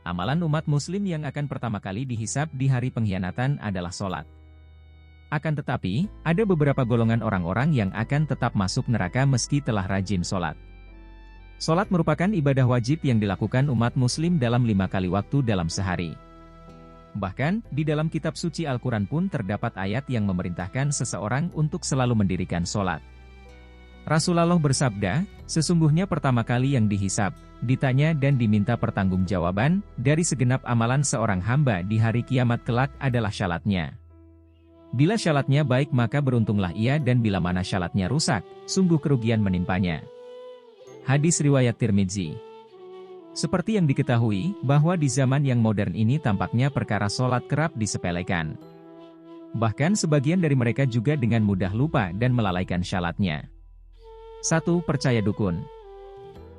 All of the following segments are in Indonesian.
Amalan umat muslim yang akan pertama kali dihisab di hari pengkhianatan adalah sholat. Akan tetapi, ada beberapa golongan orang-orang yang akan tetap masuk neraka meski telah rajin sholat. Sholat merupakan ibadah wajib yang dilakukan umat muslim dalam 5 kali waktu dalam sehari. Bahkan, di dalam kitab suci Al-Quran pun terdapat ayat yang memerintahkan seseorang untuk selalu mendirikan sholat. Rasulullah bersabda, sesungguhnya pertama kali yang dihisab, ditanya dan diminta pertanggungjawaban dari segenap amalan seorang hamba di hari kiamat kelak adalah syalatnya. Bila syalatnya baik maka beruntunglah ia dan bila mana syalatnya rusak, sungguh kerugian menimpanya. Hadis riwayat Tirmidzi. Seperti yang diketahui, bahwa di zaman yang modern ini tampaknya perkara sholat kerap disepelekan. Bahkan sebagian dari mereka juga dengan mudah lupa dan melalaikan syalatnya. 1. Percaya dukun.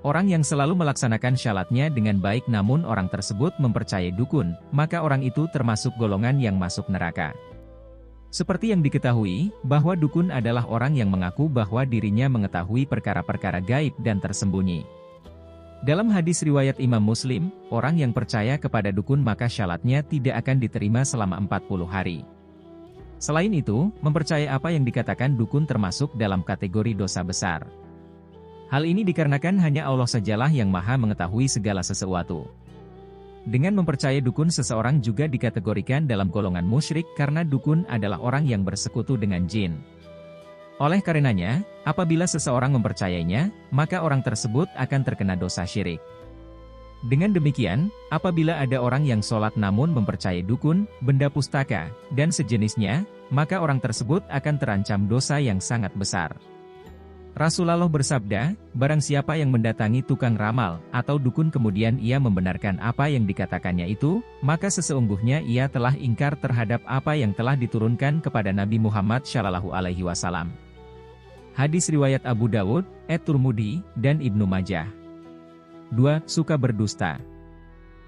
Orang yang selalu melaksanakan syalatnya dengan baik namun orang tersebut mempercayai dukun, maka orang itu termasuk golongan yang masuk neraka. Seperti yang diketahui, bahwa dukun adalah orang yang mengaku bahwa dirinya mengetahui perkara-perkara gaib dan tersembunyi. Dalam hadis riwayat Imam Muslim, orang yang percaya kepada dukun maka syalatnya tidak akan diterima selama 40 hari. Selain itu, mempercayai apa yang dikatakan dukun termasuk dalam kategori dosa besar. Hal ini dikarenakan hanya Allah sajalah yang maha mengetahui segala sesuatu. Dengan mempercayai dukun seseorang juga dikategorikan dalam golongan musyrik karena dukun adalah orang yang bersekutu dengan jin. Oleh karenanya, apabila seseorang mempercayainya, maka orang tersebut akan terkena dosa syirik. Dengan demikian, apabila ada orang yang sholat namun mempercayai dukun, benda pustaka, dan sejenisnya, maka orang tersebut akan terancam dosa yang sangat besar. Rasulullah bersabda, barang siapa yang mendatangi tukang ramal, atau dukun kemudian ia membenarkan apa yang dikatakannya itu, maka sesungguhnya ia telah ingkar terhadap apa yang telah diturunkan kepada Nabi Muhammad SAW. Hadis riwayat Abu Dawud, At-Tirmidzi, dan Ibnu Majah. 2. Suka berdusta.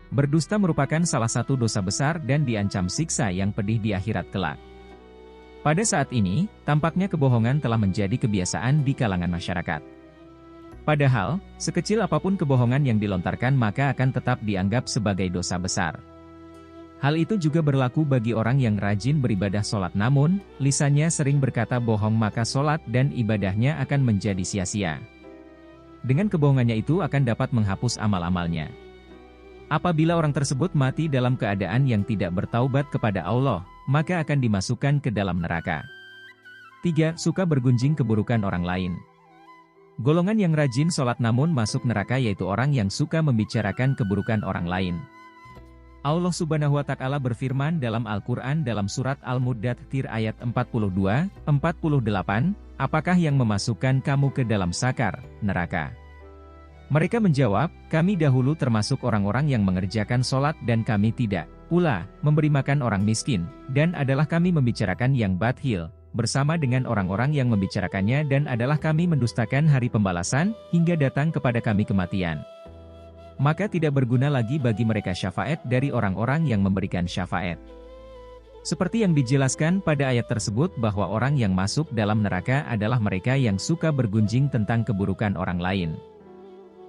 Berdusta merupakan salah satu dosa besar dan diancam siksa yang pedih di akhirat kelak. Pada saat ini, tampaknya kebohongan telah menjadi kebiasaan di kalangan masyarakat. Padahal, sekecil apapun kebohongan yang dilontarkan maka akan tetap dianggap sebagai dosa besar. Hal itu juga berlaku bagi orang yang rajin beribadah sholat namun, lisannya sering berkata bohong maka sholat dan ibadahnya akan menjadi sia-sia. Dengan kebohongannya itu akan dapat menghapus amal-amalnya. Apabila orang tersebut mati dalam keadaan yang tidak bertaubat kepada Allah, maka akan dimasukkan ke dalam neraka. 3. Suka bergunjing keburukan orang lain. Golongan yang rajin sholat namun masuk neraka yaitu orang yang suka membicarakan keburukan orang lain. Allah Subhanahu wa Ta'ala berfirman dalam Al-Quran dalam surat Al-Muddathir ayat 42-48, apakah yang memasukkan kamu ke dalam sakar, neraka? Mereka menjawab, kami dahulu termasuk orang-orang yang mengerjakan sholat dan kami tidak pula memberi makan orang miskin, dan adalah kami membicarakan yang batil, bersama dengan orang-orang yang membicarakannya dan adalah kami mendustakan hari pembalasan, hingga datang kepada kami kematian. Maka tidak berguna lagi bagi mereka syafaat dari orang-orang yang memberikan syafaat. Seperti yang dijelaskan pada ayat tersebut bahwa orang yang masuk dalam neraka adalah mereka yang suka bergunjing tentang keburukan orang lain.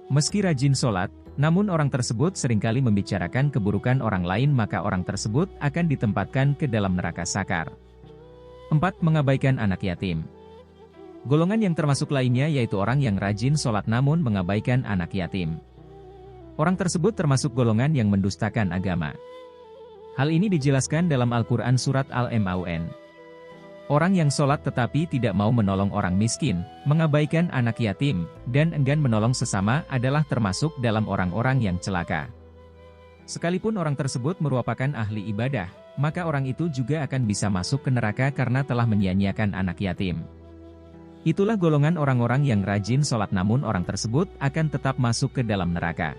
Meski rajin sholat, namun orang tersebut seringkali membicarakan keburukan orang lain maka orang tersebut akan ditempatkan ke dalam neraka sakar. 4. Mengabaikan anak yatim. Golongan yang termasuk lainnya yaitu orang yang rajin sholat namun mengabaikan anak yatim. Orang tersebut termasuk golongan yang mendustakan agama. Hal ini dijelaskan dalam Al-Quran surat Al-Maun. Orang yang sholat tetapi tidak mau menolong orang miskin, mengabaikan anak yatim, dan enggan menolong sesama adalah termasuk dalam orang-orang yang celaka. Sekalipun orang tersebut merupakan ahli ibadah, maka orang itu juga akan bisa masuk ke neraka karena telah menyia-nyiakan anak yatim. Itulah golongan orang-orang yang rajin sholat namun orang tersebut akan tetap masuk ke dalam neraka.